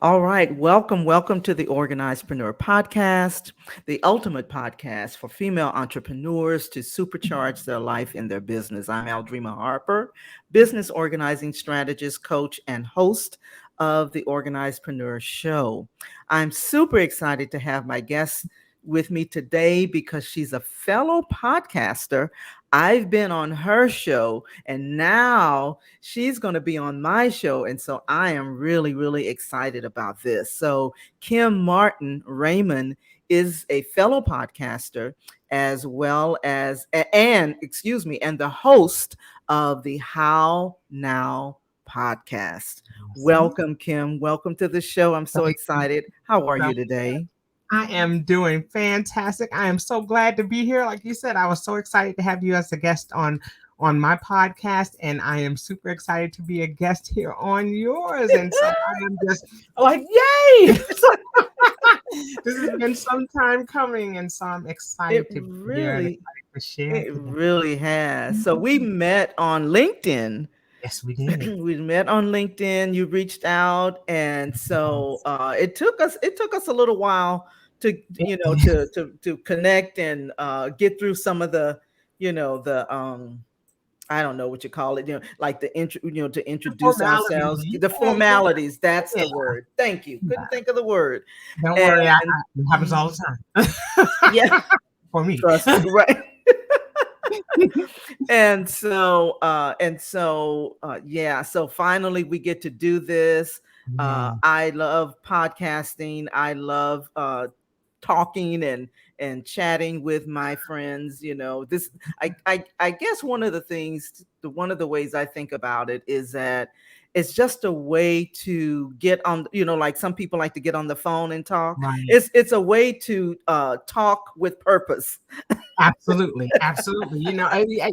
All right. Welcome to the Organizedpreneur podcast, the ultimate podcast for female entrepreneurs to supercharge their life and their business. I'm Aldreama Harper, business organizing strategist, coach, and host of the Organizedpreneur Show. I'm super excited to have my guest with me today because she's a fellow podcaster. I've been on her show and now she's going to be on my show. And so I am really excited about this. So, Kim Martin-Raymond is a fellow podcaster as well as, and the host of the How Now podcast. Welcome, Kim. Welcome to the show. I'm so excited. How are you today? I am doing fantastic. I am so glad to be here. Like you said, I was so excited to have you as a guest on my podcast, and I am super excited to be a guest here on yours. And so I am just like, yay! This has been some time coming, and so I'm excited to be here and excited to share. It really has. So we met on LinkedIn. Yes, we did. We met on LinkedIn. You reached out, and so it took us a little while to to connect and get through some of the I don't know what you call it, like the to introduce ourselves, the formalities. That's the word. Thank you. Couldn't think of the word. Don't worry, it happens all the time. Yeah, for me, trust me, right. So finally we get to do this. I love podcasting. I love talking and chatting with my friends. I guess one of the ways I think about it is that it's just a way to get on, like some people like to get on the phone and talk. Right. It's a way to talk with purpose. Absolutely.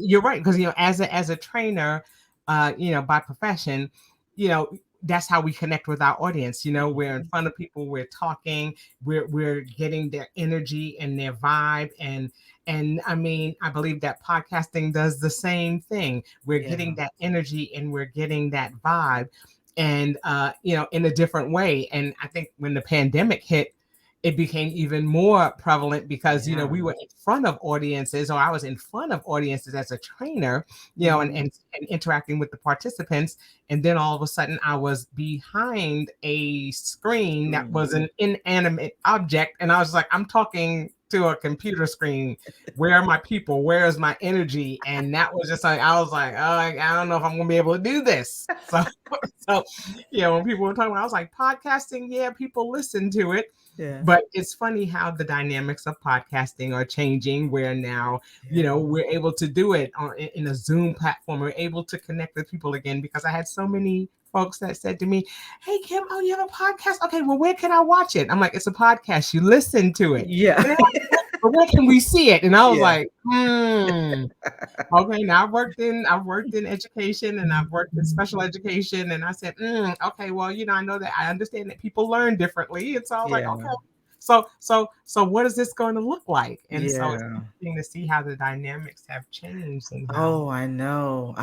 You're right, because as a trainer, by profession, that's how we connect with our audience. We're in front of people, we're talking, we're getting their energy and their vibe, and I mean, I believe that podcasting does the same thing. We're getting that energy and we're getting that vibe, and in a different way. And I think when the pandemic hit, it became even more prevalent because, we were in front of audiences, or I was in front of audiences as a trainer, and interacting with the participants. And then all of a sudden I was behind a screen that was an inanimate object. And I was like, I'm talking to a computer screen. Where are my people? Where is my energy? And that was just like, I was like, oh, I don't know if I'm gonna be able to do this. So when people were talking about, I was like, podcasting, people listen to it. Yeah. But it's funny how the dynamics of podcasting are changing, where now, we're able to do it in a Zoom platform. We're able to connect with people again, because I had so many folks that said to me, hey, Kim, you have a podcast? Okay, well, where can I watch it? I'm like, it's a podcast. You listen to it. Yeah. But where can we see it? And I was like, okay, now I've worked in education, and I've worked in special education. And I said, okay, well, I know that I understand that people learn differently. And so I was like, okay, so what is this going to look like? And so it's interesting to see how the dynamics have changed. And how, I know.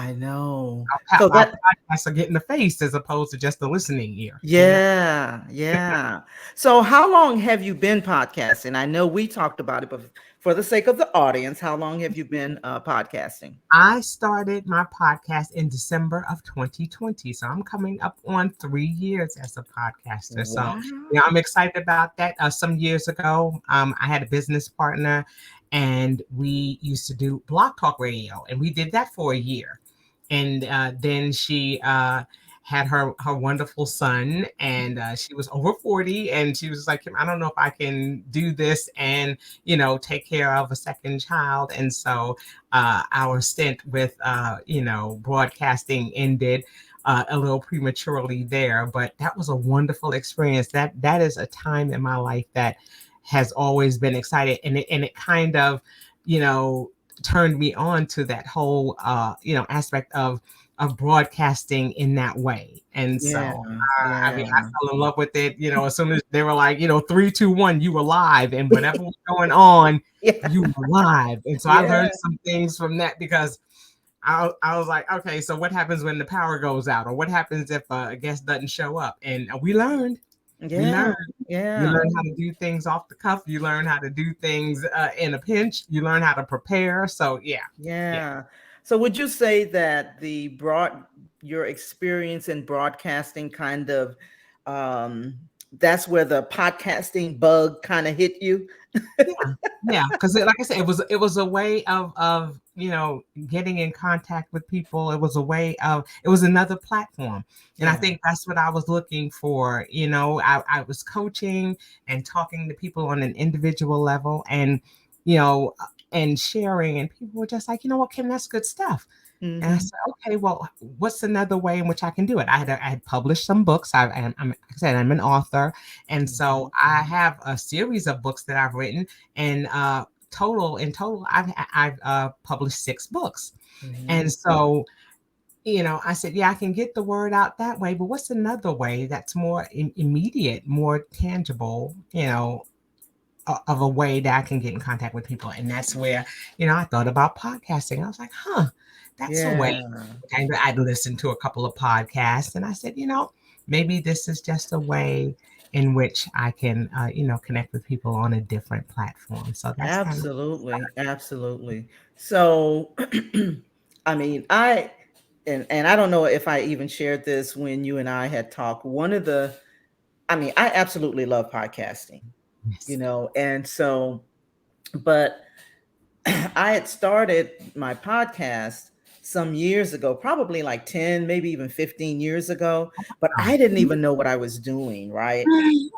So that podcasts are getting the face as opposed to just the listening ear. Yeah. So how long have you been podcasting? I know we talked about it, but for the sake of the audience, how long have you been podcasting? I started my podcast in December of 2020. So I'm coming up on 3 years as a podcaster. Wow. So I'm excited about that. Some years ago, I had a business partner, and we used to do Blog Talk Radio, and we did that for a year. And then she had her wonderful son, and she was over 40, and she was like, I don't know if I can do this and take care of a second child. And so our stint with broadcasting ended a little prematurely there, but that was a wonderful experience. That is a time in my life that has always been excited, and it kind of turned me on to that whole aspect of broadcasting in that way. And so I fell in love with it, as soon as they were like, 3, 2, 1, you were live, and whatever was going on, you were live. And so I learned some things from that, because I was like, okay, so what happens when the power goes out, or what happens if a guest doesn't show up? And we Yeah, learned. You yeah, learn how to do things off the cuff. You learn how to do things in a pinch. You learn how to prepare. So yeah, yeah. So would you say that your experience in broadcasting kind of um that's where the podcasting bug kind of hit you? yeah, yeah. Because like I said, it was a way of getting in contact with people. It was another platform, and I Yeah. think that's what I was looking for. I was coaching and talking to people on an individual level, you know, and sharing, and people were just like, you know what, Kim, that's good stuff. And I Hmm. said, okay, well, what's another way in which I can do it? I had published some books. Like I said, I'm an author, and so I have a series of books that I've written, and in total, I've published 6 books. Hmm. And so, I said, yeah, I can get the word out that way, but what's another way that's more immediate, more tangible, of a way that I can get in contact with people. And that's where, I thought about podcasting. I was like, huh, that's a way. Yeah. And I'd listened to a couple of podcasts and I said, maybe this is just a way in which I can, connect with people on a different platform. So that's kind of, Absolutely, absolutely. So, I mean, and I don't know if I even shared this when you and I had talked. I mean, I absolutely love podcasting, yes. and so, but I had started my podcast some years ago, probably like 10, maybe even 15 years ago, but Oh. I didn't even know what I was doing, right?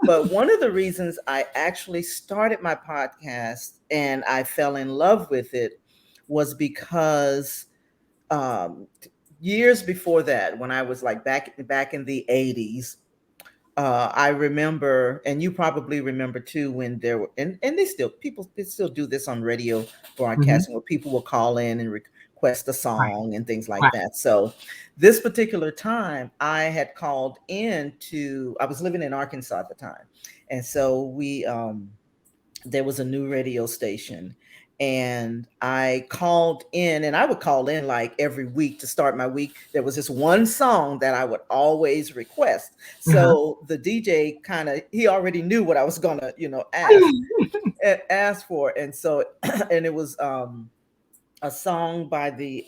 But one of the reasons I actually started my podcast and I fell in love with it was because um, years before that, when I was like back in the 80s, I remember, and you probably remember too, when there were, and they still do this on radio Mhm. broadcasting, where people will call in and request a Right, song and things like right. that. So, this particular time, I had called in to, I was living in Arkansas at the time, and so there was a new radio station, and I called in, and I would call in like every week to start my week. There was this one song that I would always request. Uh-huh. So the DJ he already knew what I was gonna, ask for. And so and it was a song by the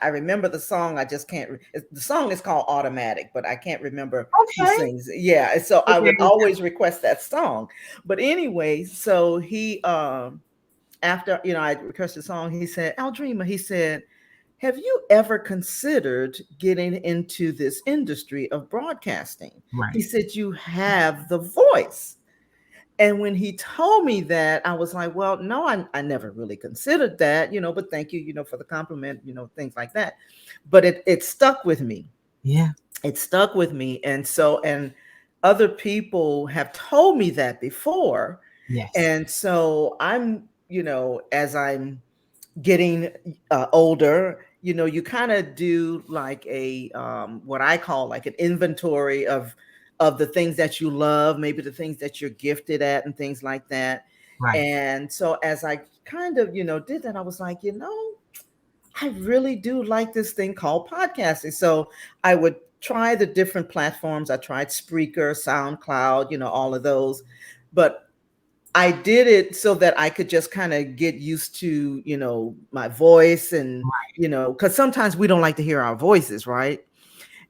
I remember the song, I just can't the song is called Automatic, but I can't remember who Okay. sings it. Yeah, and so I would Okay. always request that song. But anyway, so he after I requested the song, he said, Aldreama, he said, have you ever considered getting into this industry of broadcasting? He Right. said, you have the voice. And when he told me that, I was like, well, no, I never really considered that, but thank you, for the compliment, things like that. But it stuck with me. Yeah. It stuck with me. And so, and other people have told me that before. Yes. And so as I'm getting older, you kind of do like a what I call like an inventory of the things that you love, maybe the things that you're gifted at and things like that. Right. And so as I kind of did that, I was like, I really do like this thing called podcasting. So I would try the different platforms. I tried Spreaker, SoundCloud, all of those, but I did it so that I could just kind of get used to, my voice, and, because sometimes we don't like to hear our voices, right?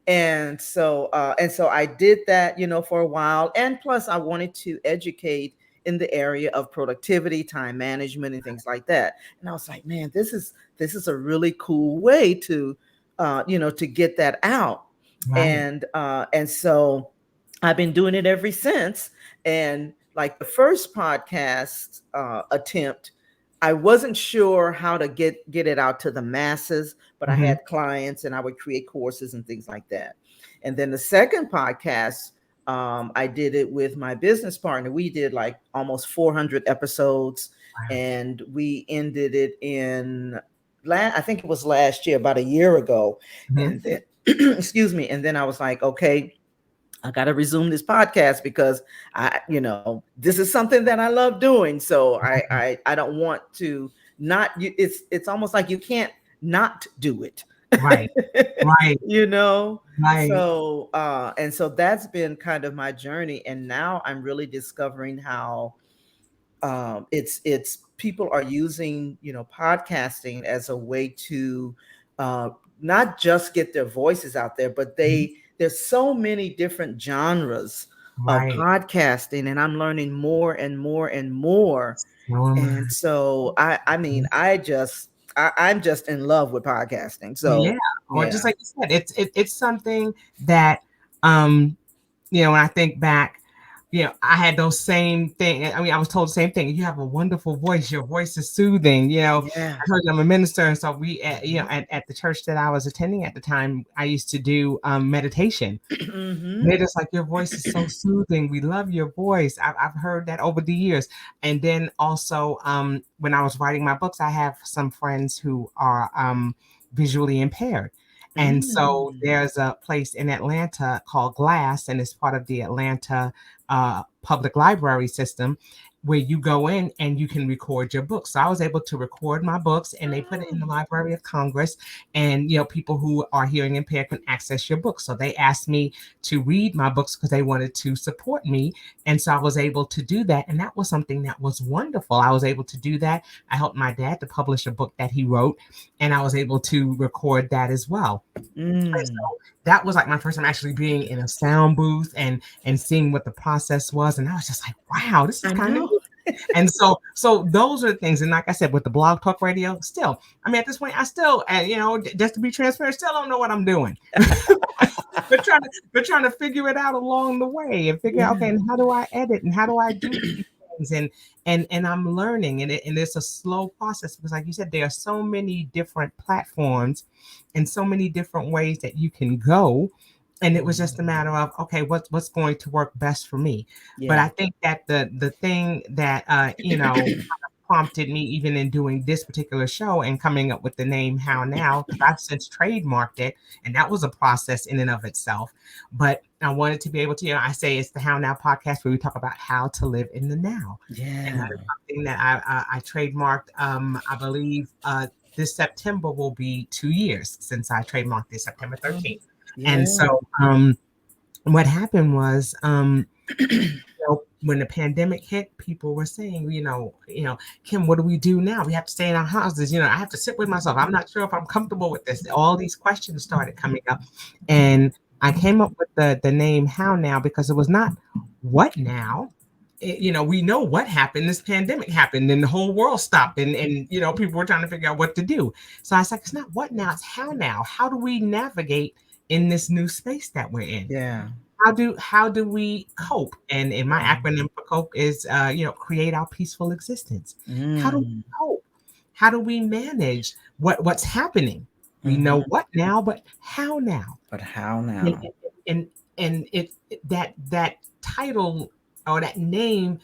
And so I did that, for a while. And plus I wanted to educate in the area of productivity, time management, and things like that. And I was like, man, this is a really cool way to, to get that out. Right. And so I've been doing it ever since. And like the first podcast attempt, I wasn't sure how to get it out to the masses, but I Hmm. had clients and I would create courses and things like that. And then the second podcast, I did it with my business partner. We did like almost 400 episodes, Wow. and we ended it I think it was last year, about a year ago. Hmm. And then, excuse me. And then I was like, okay, I got to resume this podcast because this is something that I love doing. So I don't want to not you, it's almost like you can't not do it. Right. Right. You know? Right. So and so that's been kind of my journey. And now I'm really discovering how it's people are using, you know, podcasting as a way to uh, not just get their voices out there, but Mhm. there's so many different genres of Right. podcasting, and I'm learning more and more and more. So am And I. so I mean, I'm just in love with podcasting. Yeah. So Or just yeah. like you said, it's something that um when I think back, I had those same thing. I mean, I was told the same thing. You have a wonderful voice. Your voice is soothing. Yeah. I heard I'm a minister, and so we, at the church that I was attending at the time, I used to do meditation. Hmm. They're just like, your voice is so soothing. We love your voice. I've heard that over the years. And then also, when I was writing my books, I have some friends who are visually impaired. And so Mm. there's a place in Atlanta called Glass, and it's part of the Atlanta public library system, where you go in and you can record your books. So I was able to record my books, and they put it in the Library of Congress, and people who are hearing impaired can access your books. So they asked me to read my books because they wanted to support me, and so I was able to do that, and that was something that was wonderful. I was able to do that. I helped my dad to publish a book that he wrote, and I was able to record that as well. And Mm. so that was like my first time actually being in a sound booth and seeing what the process was. And I was just like, wow, this is I kind of know. neat. And so those are the things. And like I said, with the Blog Talk Radio, still, I mean, at this point, I still, just to be transparent, still don't know what I'm doing. But trying to figure it out along the way and figure out, okay, Yeah. and how do I edit and how do I do these things? And I'm learning, and it's a slow process because, like you said, there are so many different platforms and so many different ways that you can go. And it was just a matter of, okay, what's going to work best for me. But Yeah. I think that the thing that prompted me even in doing this particular show and coming up with the name How Now, because I've since trademarked it, and that was a process in and of itself. But I wanted to be able to, I say it's the How Now podcast, where we talk about how to live in the now. And Yeah. that is something that I trademarked. I believe this September will be 2 years since I trademarked this, September 13th. Yeah. And so what happened was, when the pandemic hit, people were saying, Kim, what do we do now? We have to stay in our houses. I have to sit with myself. I'm not sure if I'm comfortable with this. All these questions started coming up. And I came up with the name How Now because it was not what now. We know what happened. This pandemic happened and the whole world stopped, and people were trying to figure out what to do. So I was like, it's not what now, it's how now. How do we navigate in this new space that we're in? Yeah. How do we cope? And in my acronym for cope is create our peaceful existence. How do we Mm. cope? How do we manage what's happening? We know Mhm. what now, but how now? But how And now? and that title or that name,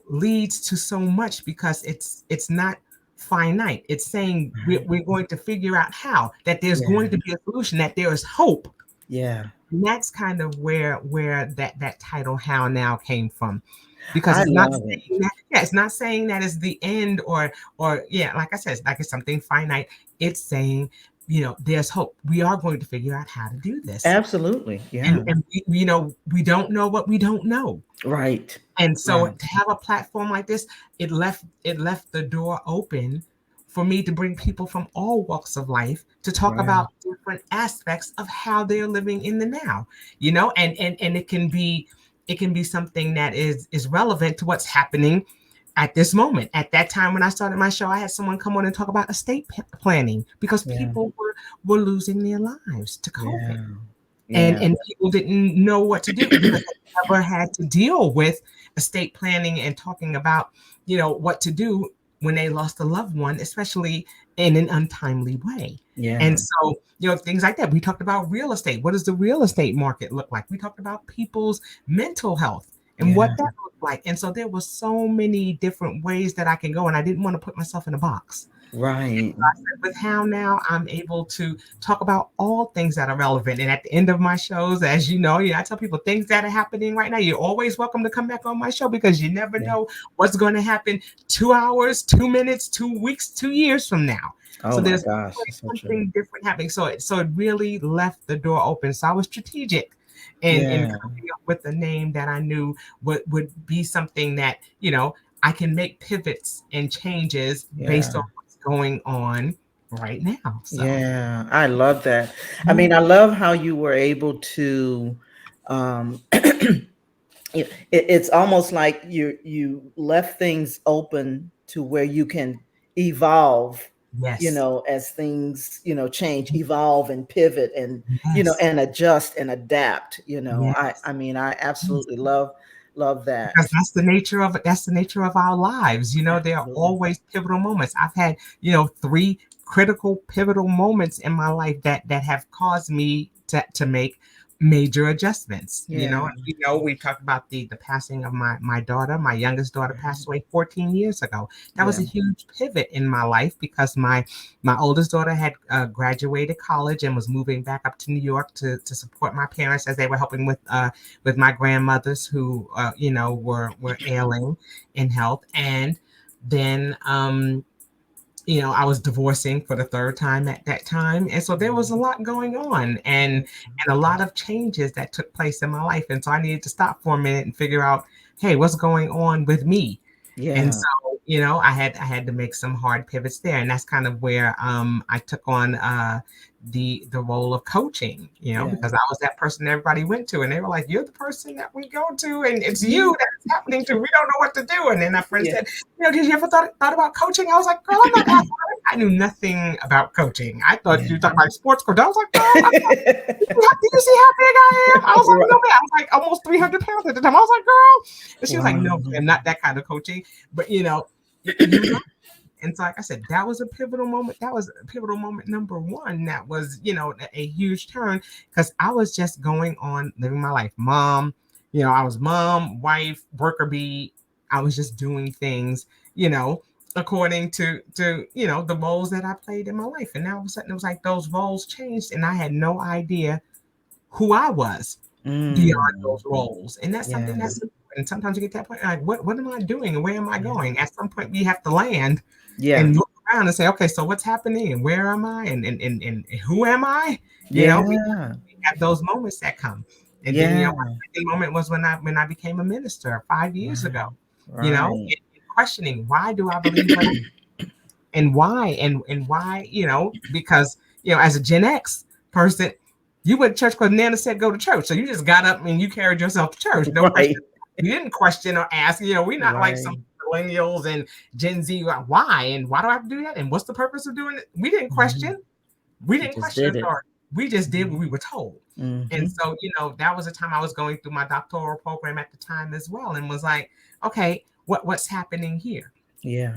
leads to so much because it's not finite. It's saying we're going to figure out how, that there's Yeah. going to be a solution, that there is hope. Yeah. And that's kind of where that title How Now came from. Because I it's not love it. saying that, yeah, it's not saying that it's the end, or yeah, like I said, it's like it's something finite. It's saying, there's hope. We are going to figure out how to do this. Absolutely. Yeah. And we don't know what we don't know. Right. And so Right. to have a platform like this, it left the door open for me to bring people from all walks of life to talk Right. about different aspects of how they're living in the now. And it can be something that is relevant to what's happening at this moment. At that time when I started my show, I had someone come on and talk about estate planning because Yeah. people were losing their lives to COVID, Yeah. and Yeah. and people didn't know what to do because they never had to deal with estate planning and talking about what to do when they lost a loved one, especially in an untimely way. Yeah. And so things like that. We talked about real estate. What does the real estate market look like? We talked about people's mental health and what Yeah. that looked like. And so there were so many different ways that I can go, and I didn't want to put myself in a box. Right. With how now I'm able to talk about all things that are relevant. And at the end of my shows, as you know, I tell people things that are happening right now. You're always welcome to come back on my show because you never Yeah. know what's going to happen 2 hours, 2 minutes, 2 weeks, 2 years from now. Oh So my there's gosh, always that's so true. something different happening. So it really left the door open. So I was strategic in Yeah. coming up with a name that I knew would be something that, I can make pivots and changes based Yeah. on what's going on right now. So Yeah. I love that. I mhm. mean, I love how you were able to it's almost like you left things open to where you can evolve, Yes, as things, change, evolve and pivot and, yes, and adjust and adapt. I yes. I mean, I absolutely love Because that. that's the nature of our lives. There are Absolutely. always pivotal moments. I've had, three critical pivotal moments in my life that have caused me to make major adjustments. Yeah. We talked about the passing of my daughter. My youngest daughter passed away 14 years ago. That was Yeah. a huge pivot in my life because my oldest daughter had graduated college and was moving back up to New York to support my parents as they were helping with my grandmothers who were ailing in health. And then I was divorcing for the third time at that time, and so there was a lot going on, and a lot of changes that took place in my life. And so I needed to stop for a minute and figure out, hey, what's going on with me? And Yeah. so, I had to make some hard pivots there, and that's kind of where I took on the role of coaching, Yeah. because I was that person everybody went to, and they were like, "You're the person that we go to, and it's Mhm. you that's happening to. We don't know what to do." And then my friend Yeah. said, "Did you ever thought about coaching?" I was like, "Girl, I'm not that smart." I knew nothing about coaching. I thought you were talking about sports coach. I was like, "Girl, do you see how big I am?" I was like, "No, Right. man." I was like almost 300 pounds at the time. I was like, "Girl," and she was like, Wow. "No, I'm not that kind of coaching." But you learn. And so, like I said, that was a pivotal moment. That was a pivotal moment number one. That was, a huge turn because I was just going on living my life. Mom, I was mom, wife, worker bee. I was just doing things, according to the roles that I played in my life. And now all of a sudden it was like those roles changed and I had no idea who I was beyond Mm. those roles. And that's something Yeah. that's important. Sometimes you get to that point, like, what am I doing and where am I going? At some point, we have to land Yeah. and look around and say, okay, so what's happening and where am I and who am I? We Yeah. have those moments that come. And then, Yeah. my second moment was when I became a minister 5 years ago, Right. Right. and questioning why do I believe what and why and why because as a Gen X person you went to church because Nana said go to church, so you just got up and you carried yourself to church, no question. Right. You didn't question or ask. We're not like some Right. millennials and Gen Z, why and why do I have to do that and what's the purpose of doing it. We didn't Mhm. question. We You didn't just question did it. authority. We just did what we were told. And Mhm. so that was the time I was going through my doctoral program at the time as well, and was like, okay, what's happening here? Yeah.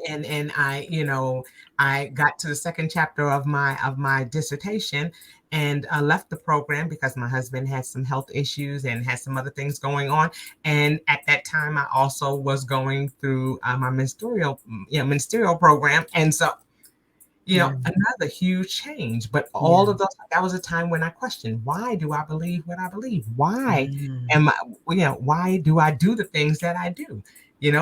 And I got to the second chapter of my dissertation and left the program because my husband had some health issues and had some other things going on. And at that time I also was going through my ministerial program. And so Yeah. another huge change. But all Yeah. of those, that was a time when I questioned, why do I believe what I believe? Why Mm. am I, why do I do the things that I do?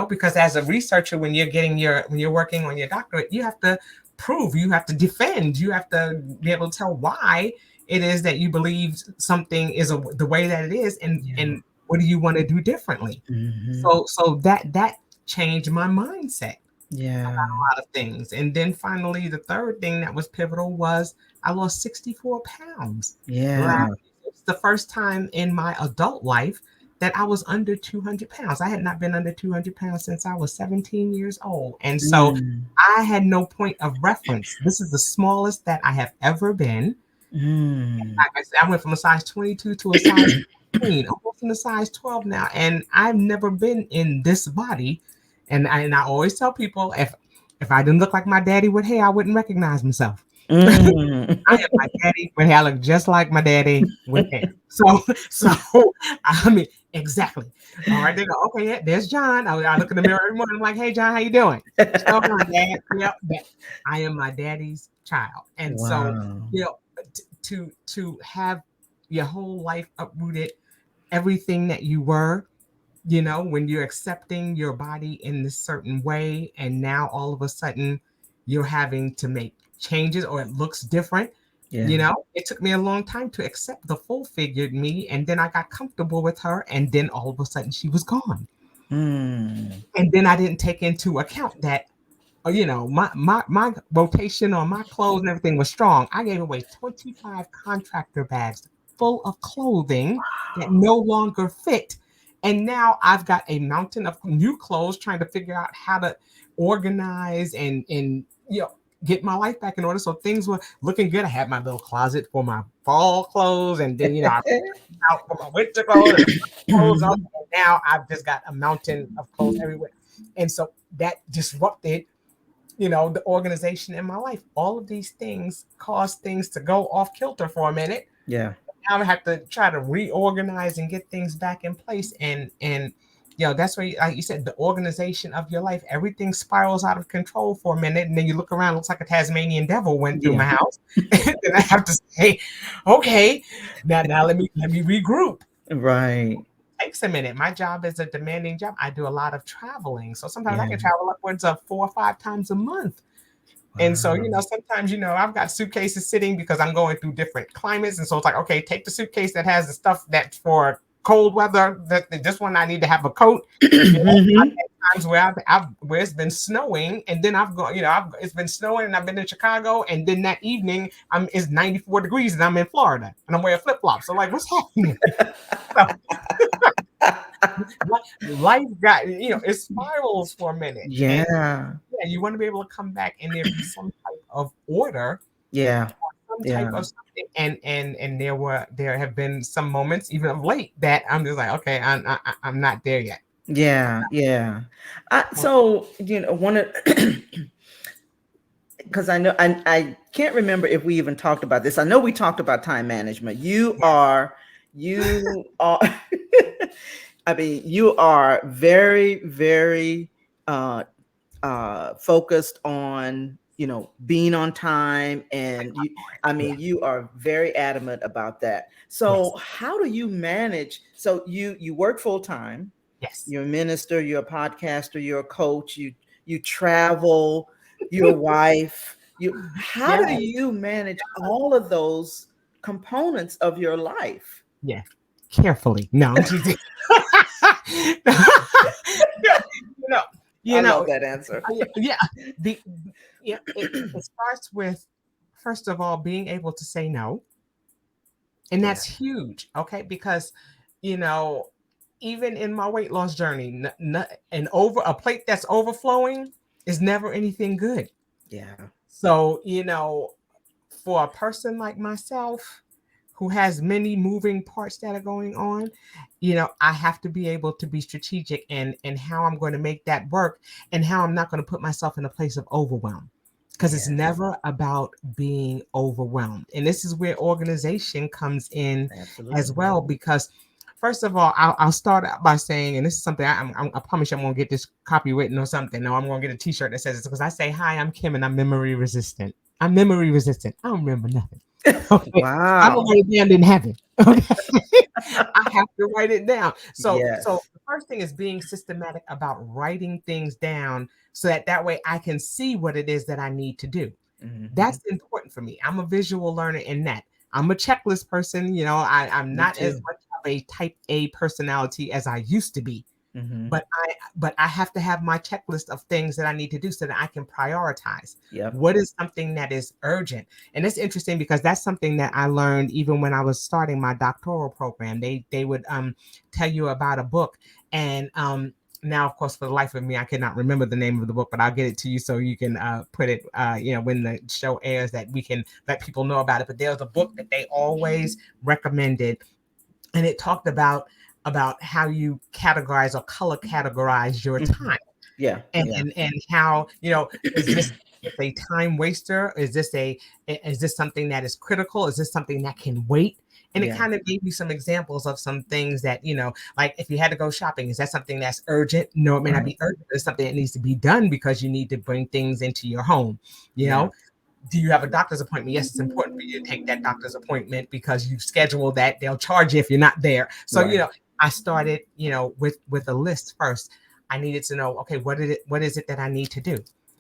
Because as a researcher, when you're working on your doctorate, you have to prove, you have to defend, you have to be able to tell why it is that you believe something is the way that it is, Yeah. and what do you want to do differently? Mhm. So that changed my mindset Yeah. a lot of things. And then finally, the third thing that was pivotal was I lost 64 pounds. Yeah. Last, it's the first time in my adult life that I was under 200 pounds. I had not been under 200 pounds since I was 17 years old. And so Mm. I had no point of reference. This is the smallest that I have ever been. Mm. Like I said, I went from a size 22 to a size 14, almost in a size 12 now. And I've never been in this body. And I always tell people if I didn't look like my daddy with hair, I wouldn't recognize myself. Mm. I am my daddy when I look just like my daddy with hair. So I mean, exactly. All right, they go, okay, yeah, there's John. I look in the mirror every morning. I'm like, hey, John, how you doing? So hi, Dad. Yep, I am my daddy's child. And so, Wow. you know, to have your whole life uprooted, everything that you were, when you're accepting your body in this certain way, and now all of a sudden you're having to make changes or it looks different. Yeah. It took me a long time to accept the full figured me, and then I got comfortable with her, and then all of a sudden she was gone. Mm. And then I didn't take into account that my rotation on my clothes and everything was strong. I gave away 25 contractor bags full of clothing that no longer fit. And now I've got a mountain of new clothes trying to figure out how to organize and get my life back in order. So things were looking good. I had my little closet for my fall clothes, and then I out for my winter clothes and clothes up. And now I've just got a mountain of clothes everywhere. And so that disrupted the organization in my life. All of these things caused things to go off kilter for a minute. Yeah. Now I have to try to reorganize and get things back in place. And that's where, like you said, the organization of your life, everything spirals out of control for a minute, and then you look around, looks like a Tasmanian devil went through my house. And then I have to say, okay, now let me regroup. Right. Takes a minute. My job is a demanding job. I do a lot of traveling. So sometimes I Yeah. can travel upwards of 4 or 5 times a month. And so, sometimes, I've got suitcases sitting because I'm going through different climates. And so it's like, okay, take the suitcase that has the stuff that's for cold weather. This one, I need to have a coat. I've had times where where it's been snowing, and then I've gone, it's been snowing and I've been in Chicago. And then that evening it's 94 degrees and I'm in Florida and I'm wearing flip flops. So like, what's happening? Life got, it spirals for a minute. Yeah. And you want to be able to come back and there be some type of order. Yeah. Some type of something. And there have been some moments, even of late, that I'm just like, okay, I'm not there yet. Yeah. Yeah. So, one of, because I know I can't remember if we even talked about this. I know we talked about time management. You are I mean, you are very, very focused on, being on time. And you are very adamant about that. So how do you manage? So you work full time. Yes. You're a minister, you're a podcaster, you're a coach, you travel, your wife. How do you manage all of those components of your life? Yeah. Carefully. No, I'm teasing. I love that answer. It starts with, first of all, being able to say no. And that's huge, okay? Because, even in my weight loss journey, a plate that's overflowing is never anything good. Yeah. So, for a person like myself who has many moving parts that are going on, I have to be able to be strategic and how I'm going to make that work, and how I'm not going to put myself in a place of overwhelm, because it's never about being overwhelmed. And this is where organization comes in as well, because first of all, I'll start out by saying, and this is something I promise you I'm going to get this copywritten or something. No, I'm going to get a t-shirt that says it, because I say, hi, I'm Kim and I'm memory resistant. I'm memory resistant. I don't remember nothing. Okay. Wow. I'm gonna write it down in heaven. Okay. I have to write it down. So the first thing is being systematic about writing things down, so that way I can see what it is that I need to do. Mm-hmm. That's important for me. I'm a visual learner in that. I'm a checklist person. I'm not as much of a type A personality as I used to be. Mm-hmm. But I have to have my checklist of things that I need to do so that I can prioritize. What is something that is urgent? And it's interesting because that's something that I learned even when I was starting my doctoral program. They would tell you about a book, and now, of course, for the life of me, I cannot remember the name of the book, but I'll get it to you so you can put it, when the show airs, that we can let people know about it. But there's a book that they always recommended, and it talked about how you categorize or color categorize your time. Yeah. And how, is this it's a time waster? Is this something that is critical? Is this something that can wait? And it Yeah. kind of gave you some examples of some things that, like if you had to go shopping, is that something that's urgent? No, it may not Right. be urgent. It's something that needs to be done because you need to bring things into your home. You Yeah. know, do you have a doctor's appointment? Yes, it's important for you to take that doctor's appointment because you schedule that. They'll charge you if you're not there. So, Right. I started, with a list first. I needed to know, okay, what is it that I need to do?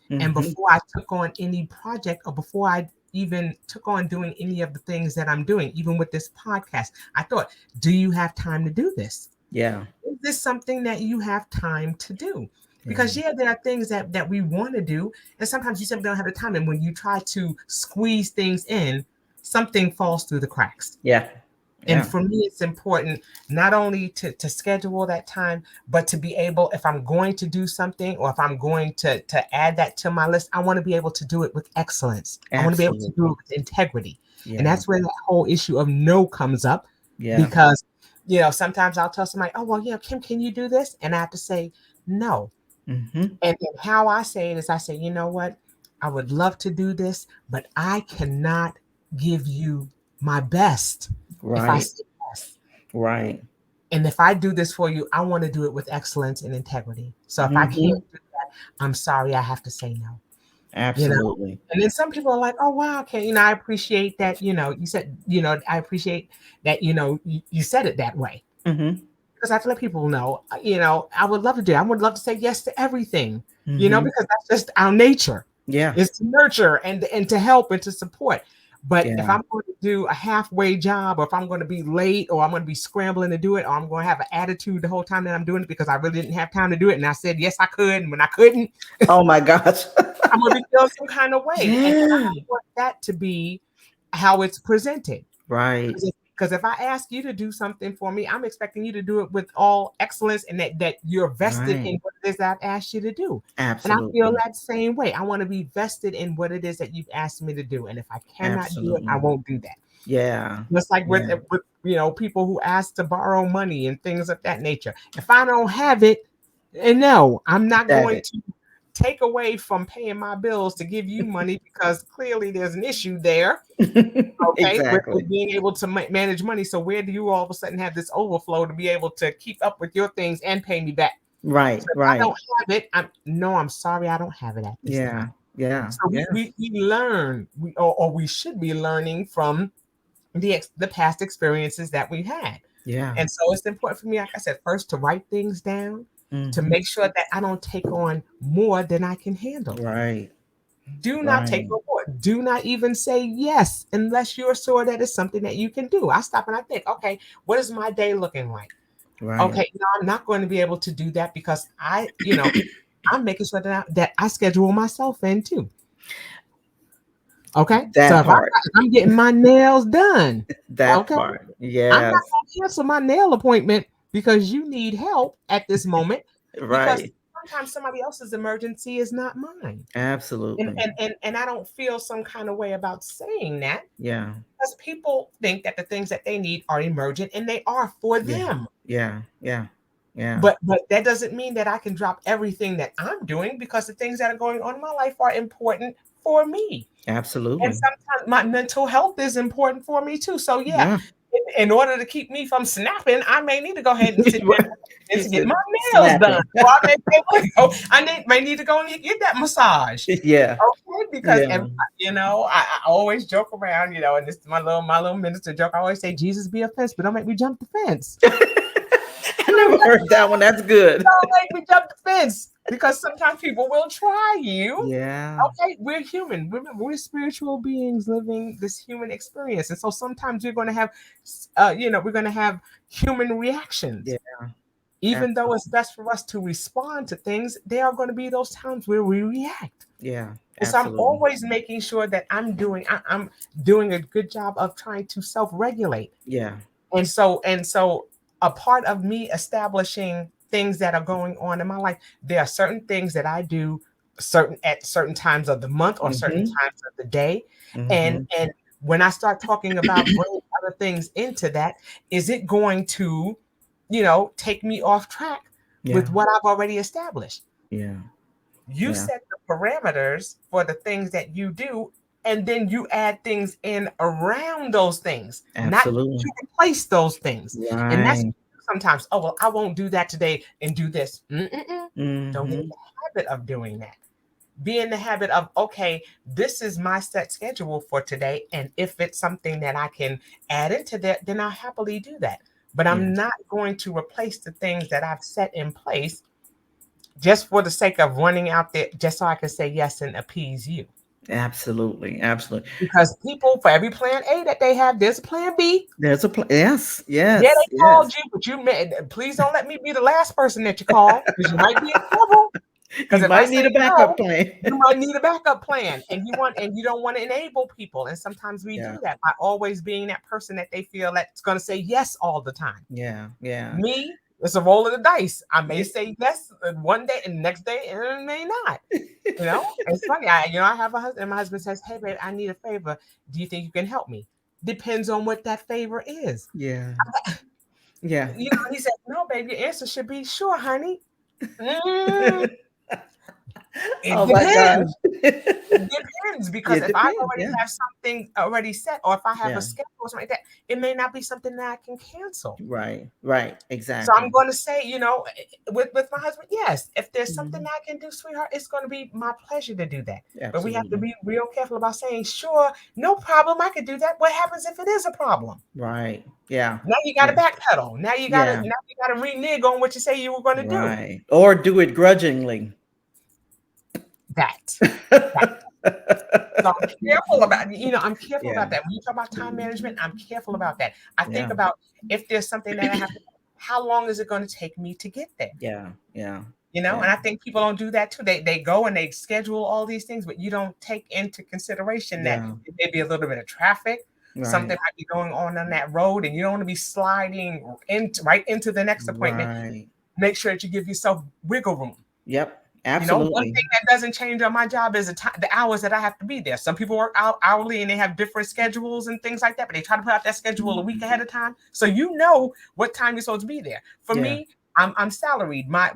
And Mm-hmm. before I took on any project or before I even took on doing any of the things that I'm doing, even with this podcast, I thought, do you have time to do this? Yeah. Is this something that you have time to do? Yeah. Because there are things that we want to do, and sometimes you simply don't have the time. And when you try to squeeze things in, something falls through the cracks. Yeah. And Yeah. for me, it's important not only to schedule that time, but to be able, if I'm going to do something or if I'm going to add that to my list, I want to be able to do it with excellence. I want to be able to do it Absolutely. with integrity. And Yeah. that's where that whole issue of no comes up Yeah. because, sometimes I'll tell somebody, oh, well, Kim, can you do this? And I have to say no. Mm-hmm. And how I say it is I say, you know what? I would love to do this, but I cannot give you my best if I Right. say yes. Right. And if I do this for you, I want to do it with excellence and integrity. So if I can't Mm-hmm. do that, I'm sorry, I have to say no. You know, Absolutely. and then some people are like, oh wow, okay, I appreciate that, you said, I appreciate that, you said it that way. Mm-hmm. Because I have to let people know, I would love to do it. I would love to say yes to everything, Mm-hmm. because that's just our nature Yeah. is to nurture and to help and to support. But if Yeah. I'm going to do a halfway job, or if I'm going to be late, or I'm going to be scrambling to do it, or I'm going to have an attitude the whole time that I'm doing it because I really didn't have time to do it, and I said yes I could, and when I couldn't, Oh my gosh. I'm going to be feeling some kind of way, and I Yeah. don't want that to be how it's presented. Right. Because if I ask you to do something for me, I'm expecting you to do it with all excellence and that you're vested Right. in what it is that I've asked you to do. And I feel Absolutely. that same way. I want to be vested in what it is that you've asked me to do. And if I cannot do it, I Absolutely. won't do that. Yeah. Just like with, Yeah. with people who ask to borrow money and things of that nature. If I don't have it, and no, I'm not That going it. to take away from paying my bills to give you money because clearly there's an issue there. Okay, with Exactly. being able to manage money. So where do you all of a sudden have this overflow to be able to keep up with your things and pay me back? Right. So if I Right. don't have it, I'm sorry, I don't have it at this time. Yeah. Yeah. So Yeah. we learn, or we should be learning from the past experiences that we've had. Yeah. And so it's important for me, like I said, first to write things down, to Mm-hmm. make sure that I don't take on more than I can handle. Right. Do not take Right. no more. Do not even say yes unless you're sure that it's something that you can do. I stop and I think, okay, what is my day looking like? Right. Okay, no, I'm not going to be able to do that because I'm making sure that I schedule myself in too. Okay, so That if part. I'm getting my nails done, That okay, part. I'm not Yes. going to cancel my nail appointment because you need help at this moment because Right. sometimes somebody else's emergency is not mine. And, Absolutely. and and and I don't feel some kind of way about saying that Yeah. because people think that the things that they need are emergent and they are for Yeah. them. Yeah. Yeah. Yeah. But that doesn't mean that I can drop everything that I'm doing because the things that are going on in my life are important for me. And Absolutely. sometimes my mental health is important for me too. So yeah, Yeah. in order to keep me from snapping, I may need to go ahead and sit down and to get my nails done. Snapping. Or I may say, well, may need to go and get that massage. Yeah. Okay, because Yeah. I always joke around, and this is my little minister joke. I always say, Jesus be a fence, but don't make me jump the fence. I never heard that one. That's good. Don't make me jump the fence because sometimes people will try you. Yeah. Okay, we're human. We're spiritual beings living this human experience, and so sometimes you're going to have, we're going to have human reactions. Yeah. Even though it's best for us to respond to things, there are going to be those times where we react. Yeah. And so I'm Absolutely. always making sure that I'm doing a good job of trying to self-regulate. Yeah. And so a part of me establishing things that are going on in my life, there are certain things that I do at certain times of the month or certain Mm-hmm. times of the day. Mm-hmm. And when I start talking about bringing other things into that, is it going to, take me off track Yeah. with what I've already established? Yeah. You Yeah. set the parameters for the things that you do, and then you add things in around those things, not Absolutely. to replace those things. And that's Right. sometimes, oh, well, I won't do that today and do this. Don't get in Mm-hmm. the habit of doing that. Be in the habit of, okay, this is my set schedule for today. And if it's something that I can add into that, then I'll happily do that. But Yeah. I'm not going to replace the things that I've set in place just for the sake of running out there, just so I can say yes and appease you. Absolutely. Absolutely. Because people, for every plan A that they have, there's a plan B. There's a yes, Yeah, yes, they yes. called you, but please don't let me be the last person that you call, because you might be in trouble. Because You if I might say need a backup no, plan. you might need a backup plan, and you don't want to enable people. And sometimes we Yeah. do that by always being that person that they feel that's going to say yes all the time. Yeah. Yeah. Me, it's a roll of the dice. I may Yeah. say yes one day, and the next day, and it may not. It's funny. I have a husband, and my husband says, "Hey, babe, I need a favor. Do you think you can help me?" Depends on what that favor is. Yeah. Yeah. He said, "No, babe, your answer should be sure, honey." Mm, it Oh my gosh. depends. It depends, because It if I depends. already Yeah. have something already set, or if I have a Yeah. schedule or something like that, it may not be something that I can cancel. Right. Right. So I'm Exactly. going to say, with my husband, yes, if there's something Mhm. that I can do, sweetheart, it's going to be my pleasure to do that. But we have to Absolutely. be real careful about saying, sure, no problem, I could do that. What happens if it is a problem? Right. Yeah. Now you got to Yeah. backpedal. Yeah. Now you got to renege on what you say you were going to do. Right. Or do it grudgingly. That. So I'm careful about, I'm careful Yeah. about that. When you talk about time management, I'm careful about that. I think Yeah. about, if there's something that I have to, how long is it going to take me to get there? Yeah. Yeah. And Yeah. I think people don't do that too. They go and they schedule all these things, but you don't take into consideration that Yeah. it may be a little bit of traffic, something Right. might be going on that road, and you don't want to be sliding right into the next appointment. Right. Make sure that you give yourself wiggle room. Yep. One Absolutely. thing that doesn't change on my job is the hours that I have to be there. Some people work out hourly and they have different schedules and things like that, but they try to put out that schedule a week ahead of time, so you know what time you're supposed to be there. For Yeah. me, I'm salaried. My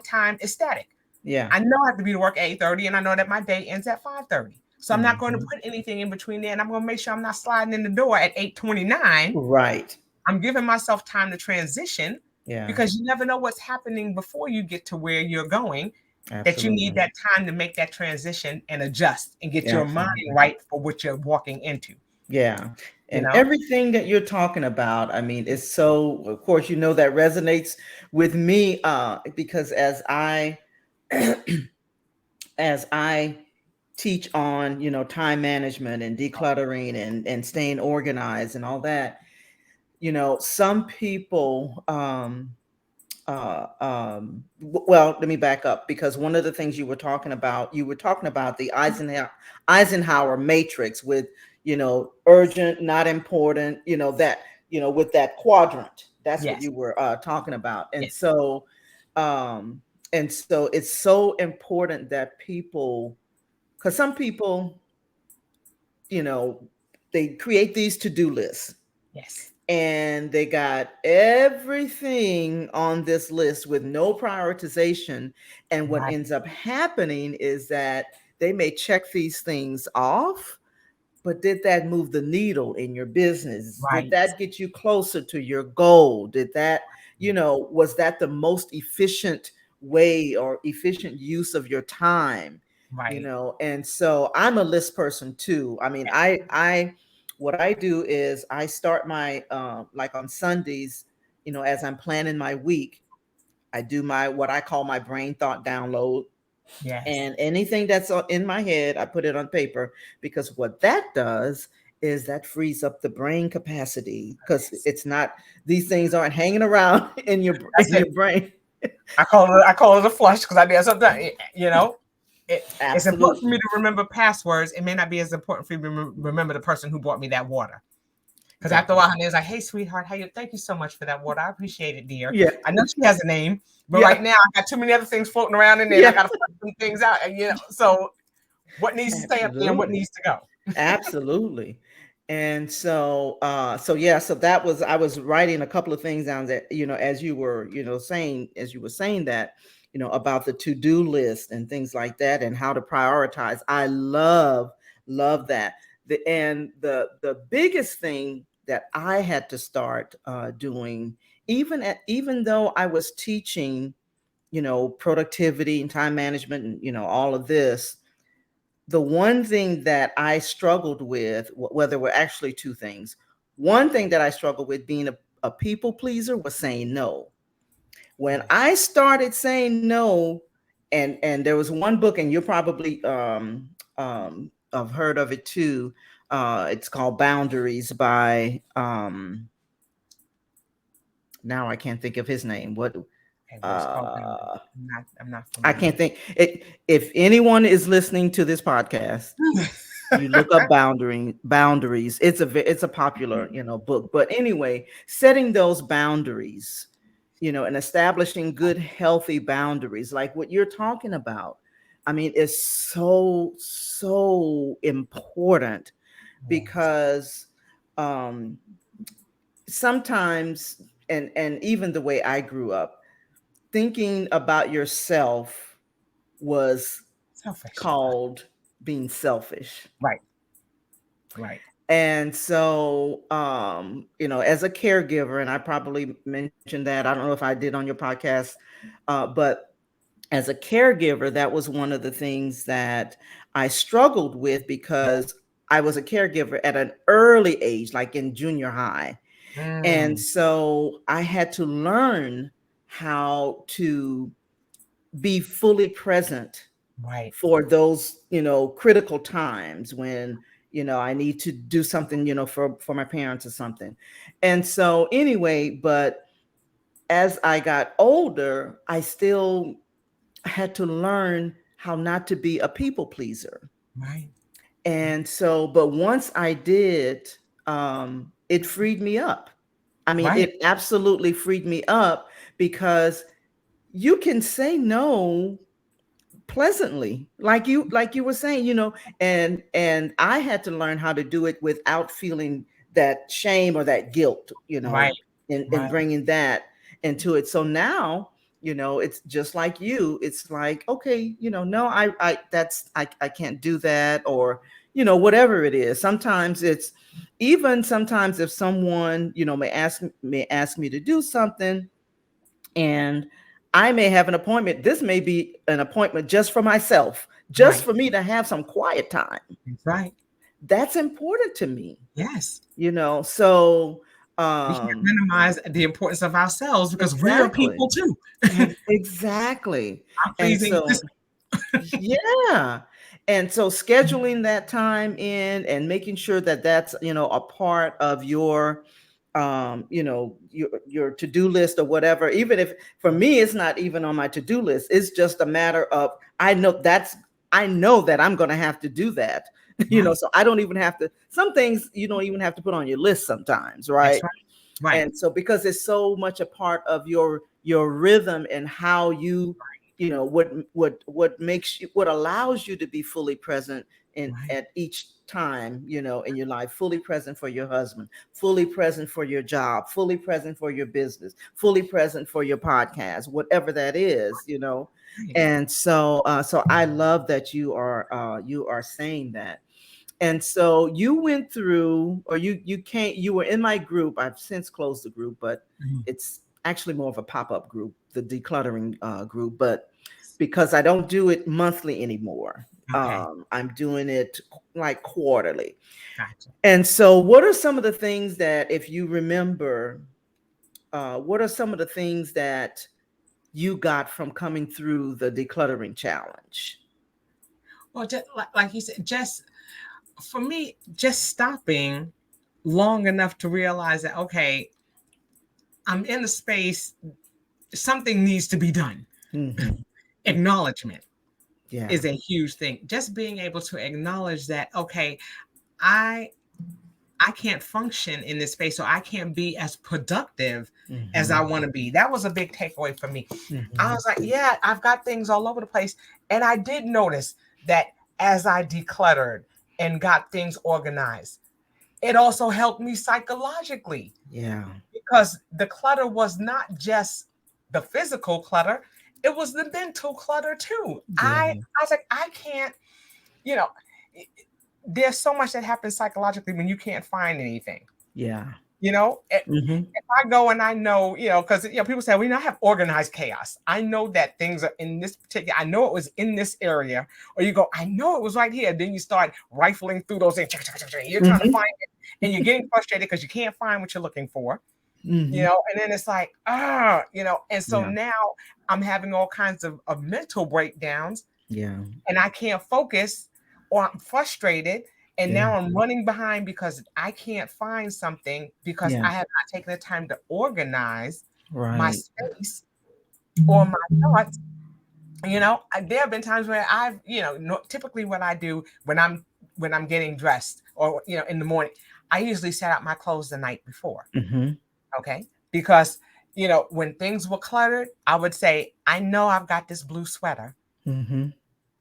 time is static. Yeah. I know I have to be to work at 8:30, and I know that my day ends at 5:30. So I'm not going to Mhm. put anything in between there, and I'm going to make sure I'm not sliding in the door at 8:29. Right. I'm giving myself time to transition, Yeah. because you never know what's happening before you get to where you're going, that you need Absolutely. that time to make that transition and adjust and get your mind Absolutely. right for what you're walking into, Yeah. you And know? everything that you're talking about, I mean, it's so, of course, that resonates with me, because as I teach on, time management and decluttering and staying organized and all that, some people, well, let me back up, because one of the things you were talking about the Eisenhower matrix with, urgent, not important, with that quadrant. That's what Yes. you were talking about. Yes. Um, and so it's so important that people, because some people, you know, they create these to-do lists, Yes. and they got everything on this list with no prioritization. And what Right. ends up happening is that they may check these things off, but did that move the needle in your business? Did Right. that get you closer to your goal? Did that, was that the most efficient way or efficient use of your time? Right. And so I'm a list person too. I mean, Yes. I what I do is I start my like on Sundays, as I'm planning my week, I do my what I call my brain thought download, Yes. and anything that's in my head, I put it on paper, because what that does is that frees up the brain capacity, because Yes. it's not, these things aren't hanging around in your That's it. brain. I call it a flush, because I did something, it's important for me Absolutely. to remember passwords. It may not be as important for you to remember the person who bought me that water. Because That after a part. while, honey, it's like, hey, sweetheart, how you? Thank you so much for that water. I appreciate it, dear. Yeah. I know she has a name, but Yeah. right now I got too many other things floating around in there, and I Yeah. got to put some things out. And so what needs to stay up there and what Absolutely. needs to go? Absolutely. And so yeah, so that was, I was writing a couple of things down that, as you were saying that, about the to-do list and things like that and how to prioritize. I love that. The biggest thing that I had to start doing, even though I was teaching, productivity and time management and, all of this, the one thing that I struggled with, whether were actually two things. One thing that I struggled with being a people pleaser was saying no. When I started saying no, and there was one book, and you'll probably have heard of it too. It's called Boundaries by now I can't think of his name. What I'm not I familiar. can't think it. If anyone is listening to this podcast, you look up boundaries. It's a popular, book. But anyway, setting those boundaries, and establishing good, healthy boundaries, like what you're talking about. I mean, it's so important because sometimes, and even the way I grew up, thinking about yourself was Selfish. called being selfish. Right. And so, as a caregiver, and I probably mentioned that, I don't know if I did on your podcast, but as a caregiver, that was one of the things that I struggled with because I was a caregiver at an early age, like in junior high. And so I had to learn how to be fully present for those, critical times when, I need to do something, for my parents or something. And so anyway, but as I got older, I still had to learn how not to be a people pleaser. Right. And so, but once I did, it freed me up. I mean, it absolutely freed me up because you can say no pleasantly, like you were saying, and I had to learn how to do it without feeling that shame or that guilt, in bringing that into it. So now, it's just like you. It's like, okay, no, I can't do that, or whatever it is. Sometimes it's even sometimes if someone may ask me to do something, and I may have an appointment. This may be an appointment just for myself, just for me to have some quiet time. Right. That's important to me. Yes. So we can't minimize the importance of ourselves because we're people too. Exactly. I'm pleasing. Yeah. And so scheduling that time in and making sure that that's, a part of your your to-do list or whatever. Even if for me it's not even on my to-do list, it's just a matter of I know that I'm going to have to do that. So I don't even have to, some things you don't even have to put on your list sometimes, right? Right. And so because it's so much a part of your rhythm and how you what allows you to be fully present at each time, in your life, fully present for your husband, fully present for your job, fully present for your business, fully present for your podcast, whatever that is, And so I love that you are saying that. And so you went through, or you were in my group. I've since closed the group, but it's actually more of a pop-up group, the decluttering group, but because I don't do it monthly anymore. I'm doing it like quarterly. Gotcha. And so what are some of the things that, if you remember, what are some of the things that you got from coming through the decluttering challenge? Well, just like you said, just for me, just stopping long enough to realize that, okay, I'm in a space, something needs to be done. Acknowledgement is a huge thing. Just being able to acknowledge that, okay, I can't function in this space, so I can't be as productive as I want to be. That was a big takeaway for me. I was like, yeah, I've got things all over the place. And I did notice that as I decluttered and got things organized, it also helped me psychologically. Yeah. Because the clutter was not just the physical clutter, it was the mental clutter too. Yeah. I was like, I can't, you know, there's so much that happens psychologically when you can't find anything. Yeah. You know, Mm-hmm. if I go and I know, because people say, well, I have organized chaos. I know that things are in this particular. I know it was in this area, or you go, I know it was right here. Then you start rifling through those things. You're trying to Mm-hmm. find it, and you're getting frustrated because you can't find what you're looking for. Mm-hmm. And then it's like, and so Yeah. now I'm having all kinds of mental breakdowns, Yeah. and I can't focus, or I'm frustrated, and Yeah. now I'm running behind because I can't find something because Yeah. I have not taken the time to organize my Right. space or my thoughts. There have been times where I've, typically what I do when I'm getting dressed, or in the morning, I usually set out my clothes the night before. Mm-hmm. Okay. Because, when things were cluttered, I would say, I know I've got this blue sweater. Mm-hmm.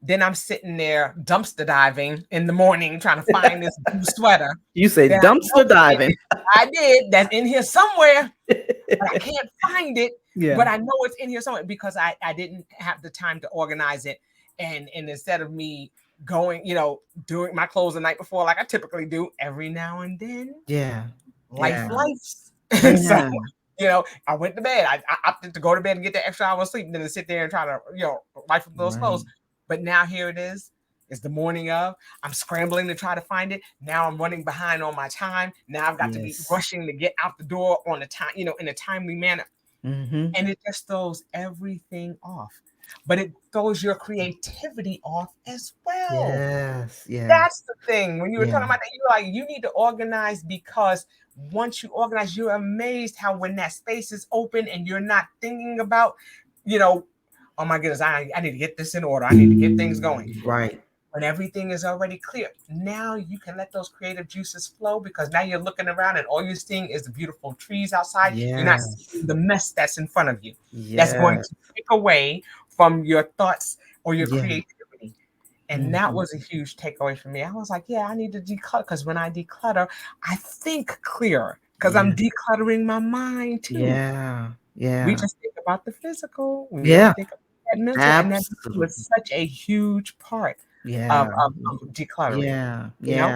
Then I'm sitting there dumpster diving in the morning trying to find this blue sweater You say that I know dumpster diving. I did, that's in here somewhere, but I can't find it. Yeah. But I know it's in here somewhere because I didn't have the time to organize it. And instead of me going, doing my clothes the night before, like I typically do every now and then, Yeah. life Yeah. lives. And so, Yeah. I went to bed. I opted to go to bed and get the extra hour of sleep than to sit there and try to, rifle those Right. clothes. But now here it is. It's the morning of. I'm scrambling to try to find it. Now I'm running behind on my time. Now I've got to be Yes. rushing to get out the door on the time, in a timely manner. Mm-hmm. And it just throws everything off. But it throws your creativity off as well. Yes. Yes. That's the thing. When you were Yeah. talking about that, you were like, you need to organize, because once you organize, you're amazed how when that space is open and you're not thinking about, you know, oh my goodness, I need to get this in order. I need to get things going. Right. When everything is already clear, now you can let those creative juices flow, because now you're looking around and all you're seeing is the beautiful trees outside. You're not Yes. seeing the mess that's in front of you. That's going Yeah. to take away from your thoughts or your Yeah. creativity. And that Mm-hmm. was a huge takeaway for me. I was like, yeah, I need to declutter, because when I declutter, I think clearer, because Yeah. I'm decluttering my mind too. Yeah. We Yeah. just think about the physical. We Yeah. don't think about that mental. And that was Absolutely. such a huge part of, Yeah. of decluttering, Yeah. you know?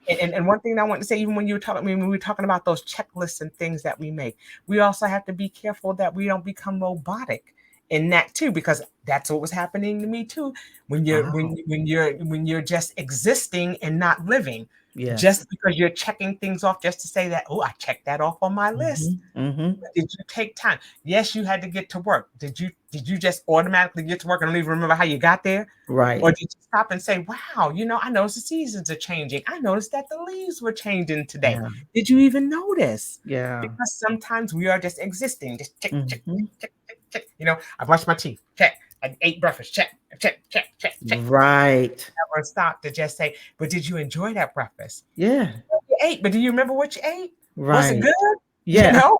Yeah. And one thing I want to say, even when you were talking, when we were talking about those checklists and things that we make, we also have to be careful that we don't become robotic in that too, because that's what was happening to me too. When you're Wow. when you're just existing and not living, Yes. just because you're checking things off just to say that, oh, I checked that off on my Mm-hmm. list. Mm-hmm. Did you take time? Yes, you had to get to work. Did you just automatically get to work and don't even remember how you got there? Or Right. did you stop and say, wow, I noticed the seasons are changing. I noticed that the leaves were changing today. Yeah. Did you even notice? Yeah. Because sometimes we are just existing, just check, check, Mm-hmm. check, check, check. I brushed my teeth, check. I ate breakfast, check, check, check, check, check. Right. Never stop to just say, but did you enjoy that breakfast? Yeah. You ate, but do you remember what you ate? Was it Right. good? You Yeah. know,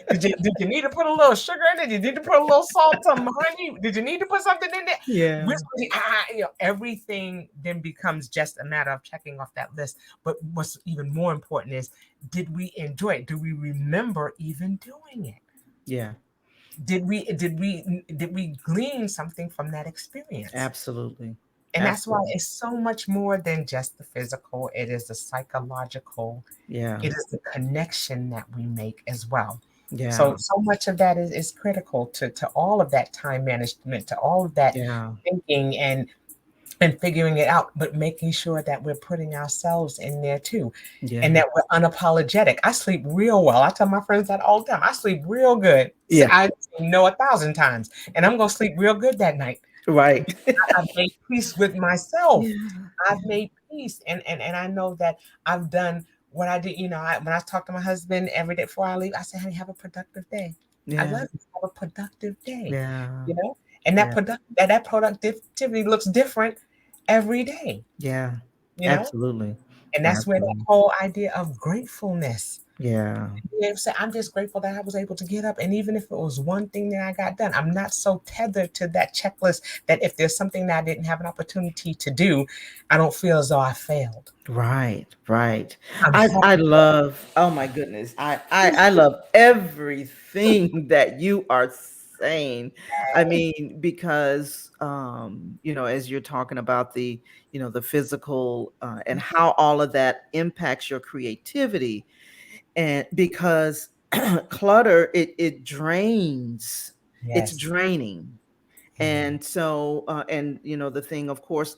did you need to put a little sugar in it? Did you need to put a little salt, some honey? Did you need to put something in there? Yeah. Everything then becomes just a matter of checking off that list. But what's even more important is, did we enjoy it? Do we remember even doing it? Yeah. Did we glean something from that experience? Absolutely. And that's why Absolutely. it's so much more than just the physical. It is the psychological. Yeah. It is the connection that we make as well. Yeah. So much of that is critical to all of that time management, to all of that Yeah. thinking and figuring it out, but making sure that we're putting ourselves in there too, Yeah. and that we're unapologetic. I sleep real well. I tell my friends that all the time. I sleep real good. So Yeah. I know 1,000 times, and I'm gonna sleep real good that night. Right. I've made peace with myself. Yeah. I've made peace, and I know that I've done what I did. When I talk to my husband every day before I leave, I say, "Honey, have a productive day. I Yeah. love you. Have a productive day." Yeah. You know, and Yeah. that productivity looks different every day. Yeah. You know, Absolutely. and that's where that Absolutely. whole idea of gratefulness. Yeah. Be able to say, I'm just grateful that I was able to get up. And even if it was one thing that I got done, I'm not so tethered to that checklist that if there's something that I didn't have an opportunity to do, I don't feel as though I failed. Right. Right. I'm I happy. love, oh my goodness. I love everything that you are saying. I mean, because as you're talking about the, the physical and how all of that impacts your creativity, and because clutter, it drains, it's Yes. draining. Yeah. And so and the thing, of course,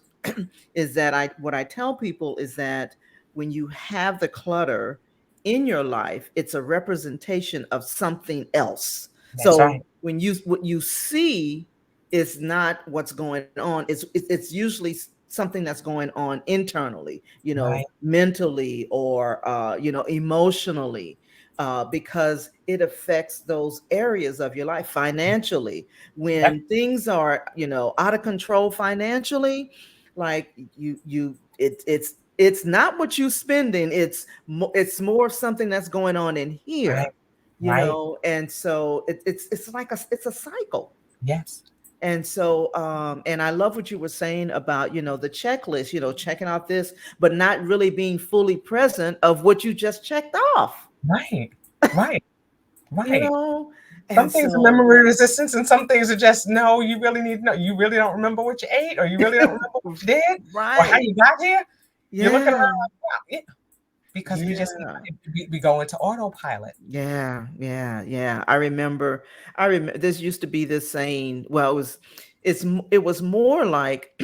is that what I tell people is that when you have the clutter in your life, it's a representation of something else. That's So right. when you what you see is not what's going on, it's usually something that's going on internally, Right. mentally, or emotionally, because it affects those areas of your life. Financially, Yep. when things are out of control financially, like it's not what you spending, it's more of something that's going on in Right. here, Right. and so it's like it's a cycle. Yes. And so and I love what you were saying about the checklist, checking out this, but not really being fully present of what you just checked off, Right. Right. you Right. know Some and things are so memory resistance, and some things are just no. You really need to know. You really don't remember what you ate, or you really don't remember what you did, or how right, you got here. You're looking around yeah, like, wow, yeah, because we just yeah. we go into autopilot. Yeah, yeah, yeah. I remember this used to be this saying. Well, it was more like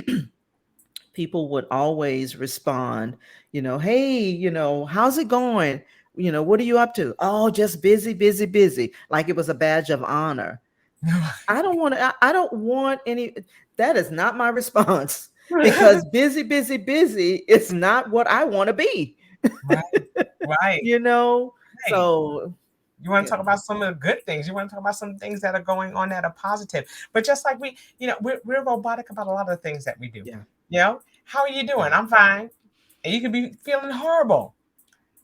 people would always respond, hey, how's it going? What are you up to? Oh, just busy, busy, busy. Like it was a badge of honor. I don't want any, that is not my response, because busy, busy, busy is not what I want to be, Right, right, you know? right. So, You want to yeah, talk about some of the good things. You want to talk about some things that are going on that are positive. But just like we're robotic about a lot of the things that we do. yeah, How are you doing? yeah, I'm fine. And you could be feeling horrible.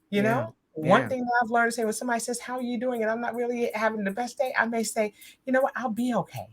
You yeah, know, one yeah, thing that I've learned to say when somebody says, "How are you doing?" and I'm not really having the best day, I may say, "You know what? I'll be okay."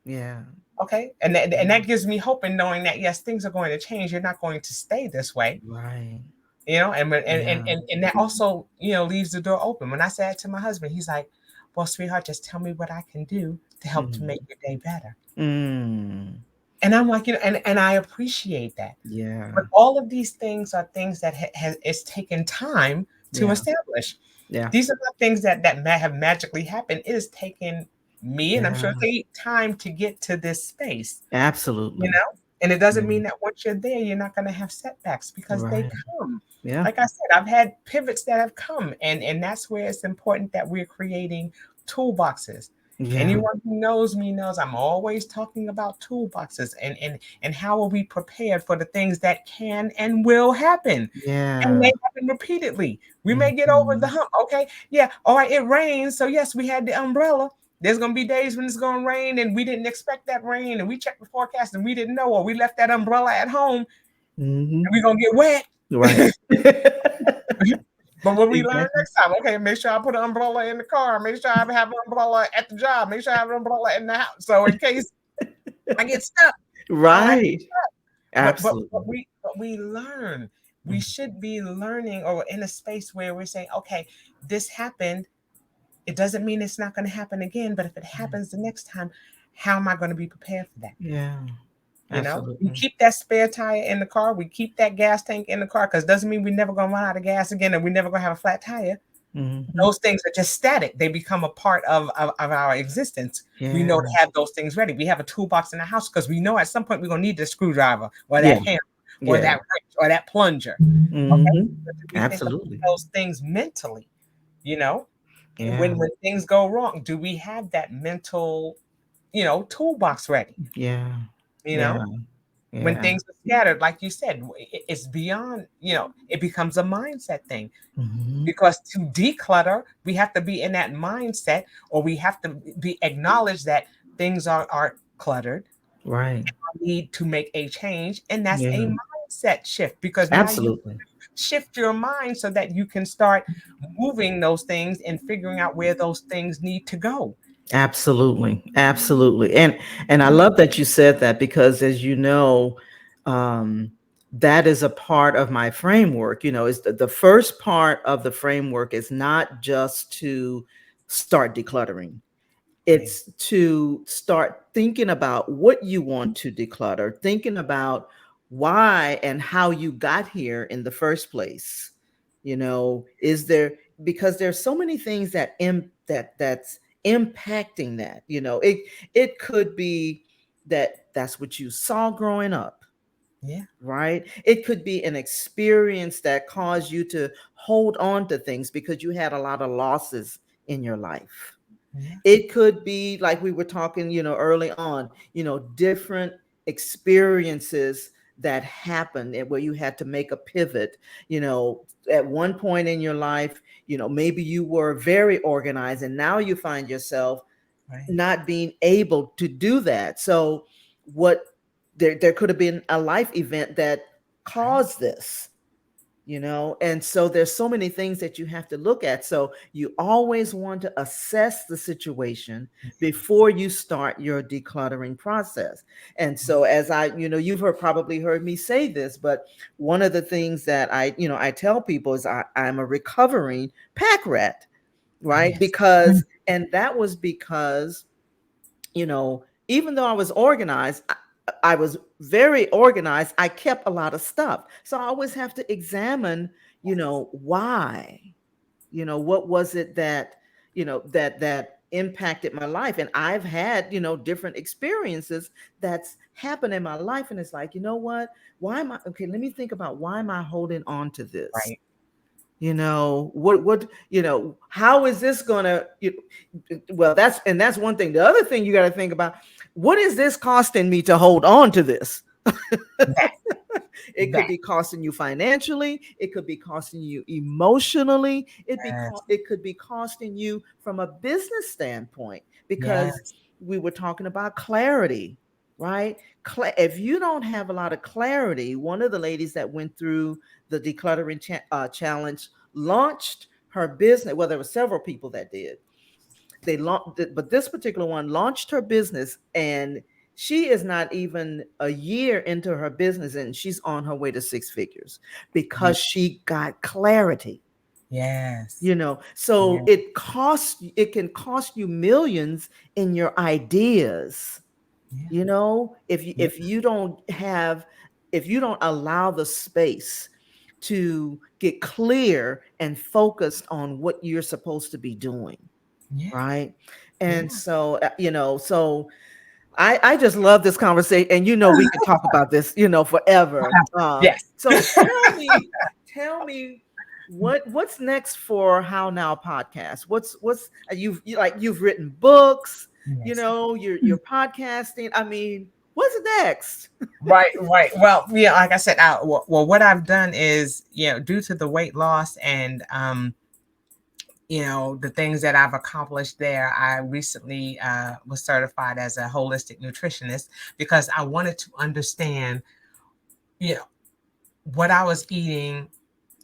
yeah, Okay, and that gives me hope in knowing that yes, things are going to change. You're not going to stay this way. right. And Yeah. that also leaves the door open. When I said it to my husband, he's like, "Well, sweetheart, just tell me what I can do to help to Mhm. make your day better." Mm. And I'm like, and I appreciate that. But Yeah. all of these things are things that it's taken time to Yeah. establish. Yeah. These are not things that have magically happened. It has taken me, and I'm sure Yeah. it's taken time to get to this space, you Absolutely. know? And it doesn't Yeah. mean that once you're there, you're not going to have setbacks because they Right. come. Yeah. Like I said, I've had pivots that have come, and that's where it's important that we're creating toolboxes. Yeah. Anyone who knows me knows I'm always talking about toolboxes and how are we prepared for the things that can and will happen. And Yeah. they happen repeatedly. We may get over the Mhm. hump. Okay. Yeah. All right. It rains. So, yes, we had the umbrella. There's going to be days when it's going to rain and we didn't expect that rain and we checked the forecast and we didn't know, or we left that umbrella at home and Mhm. we're going to get wet. Right. But when we learn Exactly. next time, okay, make sure I put an umbrella in the car. Make sure I have an umbrella at the job. Make sure I have an umbrella in the house. So in case I get stuck, I don't have to. Right. But Absolutely. we learn. We Mhm. should be learning or in a space where we're saying, okay, this happened. It doesn't mean it's not going to happen again, but if it happens the next time, how am I going to be prepared for that? Yeah. We Absolutely. keep that spare tire in the car. We keep that gas tank in the car because it doesn't mean we're never going to run out of gas again and we're never going to have a flat tire. Mhm. Those things are just static. They become a part of our existence. We know to Yeah. have those things ready. We have a toolbox in the house because we know at some point we're going to need the screwdriver or that Yeah. hammer or Yeah. that wrench or that plunger. Okay. Mhm. But do we think about Absolutely. those things mentally? You know, Yeah. when things go wrong, do we have that mental, toolbox ready? Yeah. You Yeah. know, when Yeah. things are scattered, like you said, it's beyond, it becomes a mindset thing Mhm. because to declutter, we have to be in that mindset or we have to be acknowledge that things are cluttered. Right. I need to make a change. And that's a Yeah. mindset shift because now you Absolutely. shift your mind so that you can start moving those things and figuring out where those things need to go. Absolutely. Absolutely. And I love that you said that, because as you know, um, that is a part of my framework. Is the first part of the framework is not just to start decluttering. Right. It's to start thinking about what you want to declutter, thinking about why and how you got here in the first place. Is there, because there's so many things that's impacting that. It could be that's what you saw growing up, Yeah. right? It could be an experience that caused you to hold on to things because you had a lot of losses in your life. Yeah. It could be like we were talking, early on, different experiences that happened and where you had to make a pivot. At one point in your life, maybe you were very organized and now you find yourself Right. not being able to do that. So what there could have been a life event that Right. caused this, and so there's so many things that you have to look at. So you always want to assess the situation before you start your decluttering process. And so as you've probably heard me say this, but one of the things that I tell people is I'm a recovering pack rat, right? Yes. Because and that was because even though I was organized, I was very organized. I kept a lot of stuff. So I always have to examine, why, what was it that, that impacted my life. And I've had, different experiences that's happened in my life. And it's like, what? Why am I, okay, let me think about why am I holding on to this? Right. How is this gonna, well, that's one thing. The other thing you got to think about, what is this costing me to hold on to this? That. It could That. be costing you financially, it could be costing you emotionally, Yes. it could be costing you from a business standpoint, because Yes. we were talking about clarity, right? If you don't have a lot of clarity, one of the ladies that went through the decluttering challenge launched her business. Well, there were several people that did. They launched, but this particular one launched her business, and she is not even a year into her business, and she's on her way to six figures Ye- because she got clarity. Yes. So Yeah. it can cost you millions in your ideas. Yeah. Yeah. If you don't have, if you don't allow the space to get clear and focused on what you're supposed to be doing, Yeah. right? And Yeah. so so I just love this conversation, and we could talk about this forever. Yes. So tell me what's next for How Now podcast. What's you've written books, Yes. you're podcasting. I mean, what's next? Right, right. Well, yeah, like I said, well, what I've done is, due to the weight loss and the things that I've accomplished there, I recently was certified as a holistic nutritionist because I wanted to understand, you know, what I was eating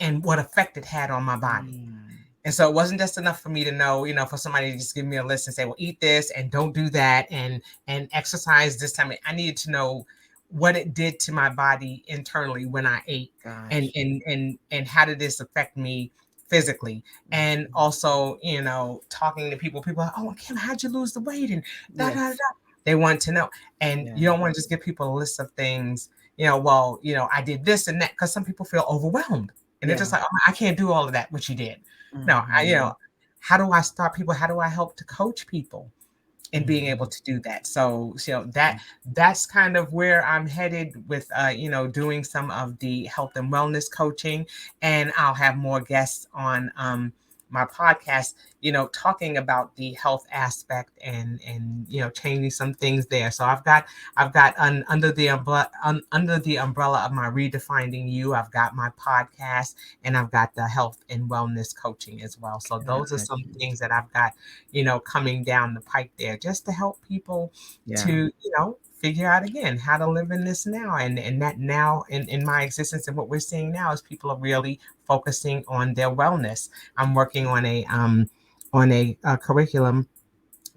and what effect it had on my body. Mm, And so it wasn't just enough for me to know, for somebody to just give me a list and say, well, eat this and don't do that and exercise this time. I needed to know what it did to my body internally when I ate and gosh. and and and how did this affect me physically. And Mhm. also, talking to people are, oh, Kim, how'd you lose the weight? And da da da. Yes. They want to know. And Yeah. you don't want to just give people a list of things, well, I did this and that, because some people feel overwhelmed. And they're just Yeah. like, oh, I can't do all of that, what you did. No, Mhm. how do I start people? How do I help to coach people in being able Mhm. to do that? So, that's kind of where I'm headed with, doing some of the health and wellness coaching, and I'll have more guests on my podcast, talking about the health aspect and changing some things there. So I've got under the umbrella of my redefining you, I've got my podcast, and I've got the health and wellness coaching as well. So those are Got some you. things that I've got, coming down the pike there, just to help people Yeah. to, figure out again how to live in this now, and that now in my existence. And what we're seeing now is people are really focusing on their wellness. I'm working on a curriculum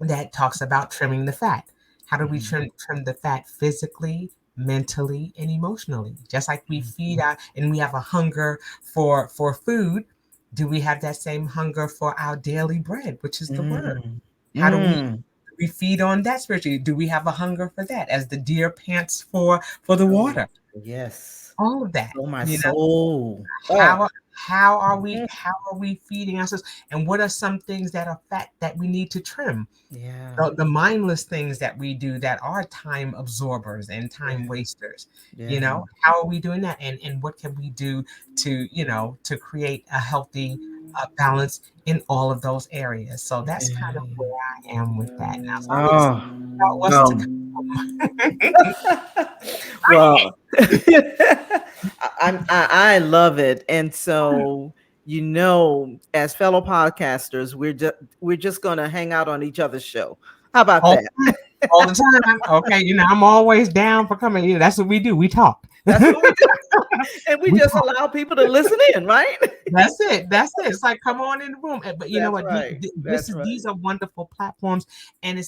that talks about trimming the fat. How do we Mhm. trim the fat physically, mentally, and emotionally? Just like we Mhm. feed our, and we have a hunger for food, do we have that same hunger for our daily bread, which is the word? Mm. How do we Mm. We feed on that spiritually? Do we have a hunger for that as the deer pants for the Oh, water? yes. All of that, Oh, my you know, soul. Oh, how mhm. how are we feeding ourselves? And what are some things that are fat that we need to trim? Yeah. The mindless things that we do that are time absorbers and time Yeah. wasters. You Yeah. know, how are we doing that? And what can we do to, you know, to create a healthy balance in all of those areas? So that's kind of Yeah. where I am with that. Now, so I'm excited Oh, about what's to no. come. Well, I love it. And so, as fellow podcasters, we're just going to hang out on each other's show. How about all, that? all the time. Okay, you know, I'm always down for coming. Yeah, that's what we do. We talk. That's what we do. And we We just talk. allow people to listen in, right? That's it. That's it. It's like come on in the room. But you know That's what? right. This That's is right. these are wonderful platforms, and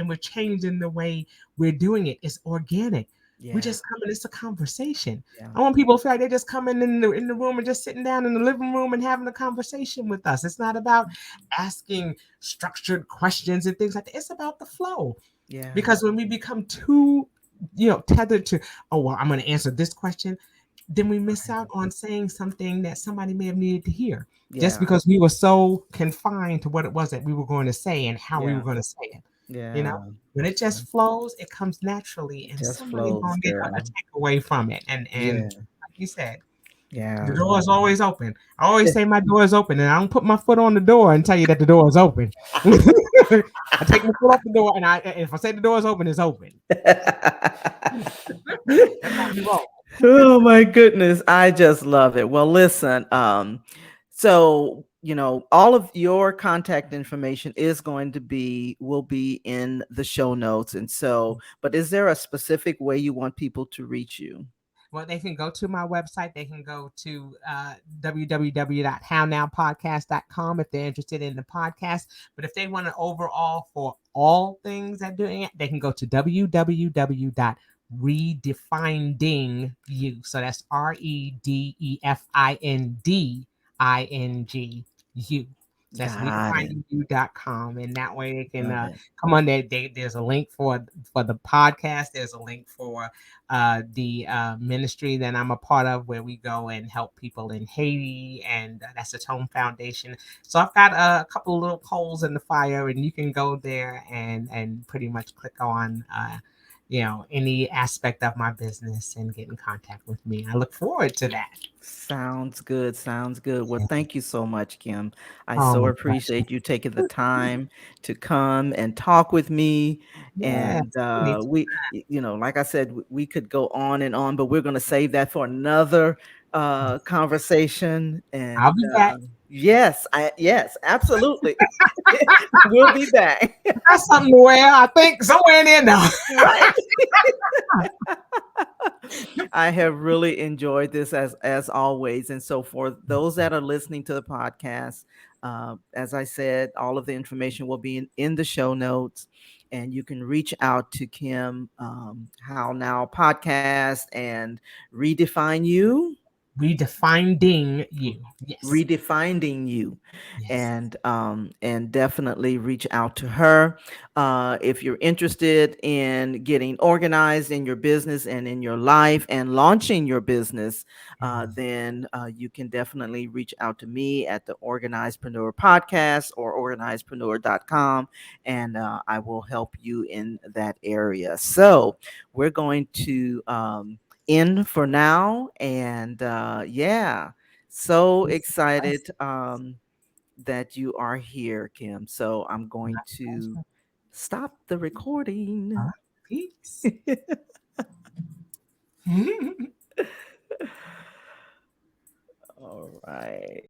we're changing the way we're doing it. It's organic. We Yeah. just come in. It's a conversation. Yeah. I want people to feel like they're just coming in the room and just sitting down in the living room and having a conversation with us. It's not about asking structured questions and things like that. It's about the flow. Yeah. Because when we become too, you know, tethered to, oh well, I'm going to answer this question, then we miss Right. out on saying something that somebody may have needed to hear just Yeah. because we were so confined to what it was that we were going to say and how we were Yeah. going to say it. You know, Yeah. when it just flows, it comes naturally, and Just somebody's flows, going to get a girl. takeaway from it. And Yeah. like you said, the Yeah. door is always open. I always say my door is open, and I don't put my foot on the door and tell you that the door is open. I take my foot off the door, and if I say the door is open, it's open. That's how we roll. Oh my goodness, I just love it. Well, listen, so all of your contact information is going to be will be in the show notes. And so, but is there a specific way you want people to reach you? Well, they can go to my website. They can go to www.hownowpodcast.com if they're interested in the podcast. But if they want an overall for all things that doing it, they can go to www.redefindingyou. So that's REDEFINDINGU. That's Got it. redefindingyou.com. And that way they can Love it. come on there. There's a link for the podcast. There's a link for the ministry that I'm a part of, where we go and help people in Haiti, and that's the Tone Foundation. So I've got a couple of little coals in the fire, and you can go there and pretty much click on. You know, any aspect of my business and get in contact with me. I look forward to that. Sounds good. Sounds good. Well, thank you so much, Kim. I so Oh, gosh. appreciate you taking the time to come and talk with me. Yes. And Me too. like I said, we could go on and on, but we're going to save that for another conversation. I'll And be back. yes, absolutely. We'll be back. That's something to wear, I think, somewhere in there now. Right. I have really enjoyed this as always. And so for those that are listening to the podcast, as I said, all of the information will be in the show notes, and you can reach out to Kim, How Now Podcast, and Redefine You. Redefining you. Yes. Redefining You, Yes. and definitely reach out to her if you're interested in getting organized in your business and in your life and launching your business. Then you can definitely reach out to me at the Organizedpreneur podcast or organizedpreneur.com, and I will help you in that area. So we're going to end for now, and yeah, so It's a excited that you are here, Kim. So I'm going to pleasure. stop the All recording. right. Peace. All right.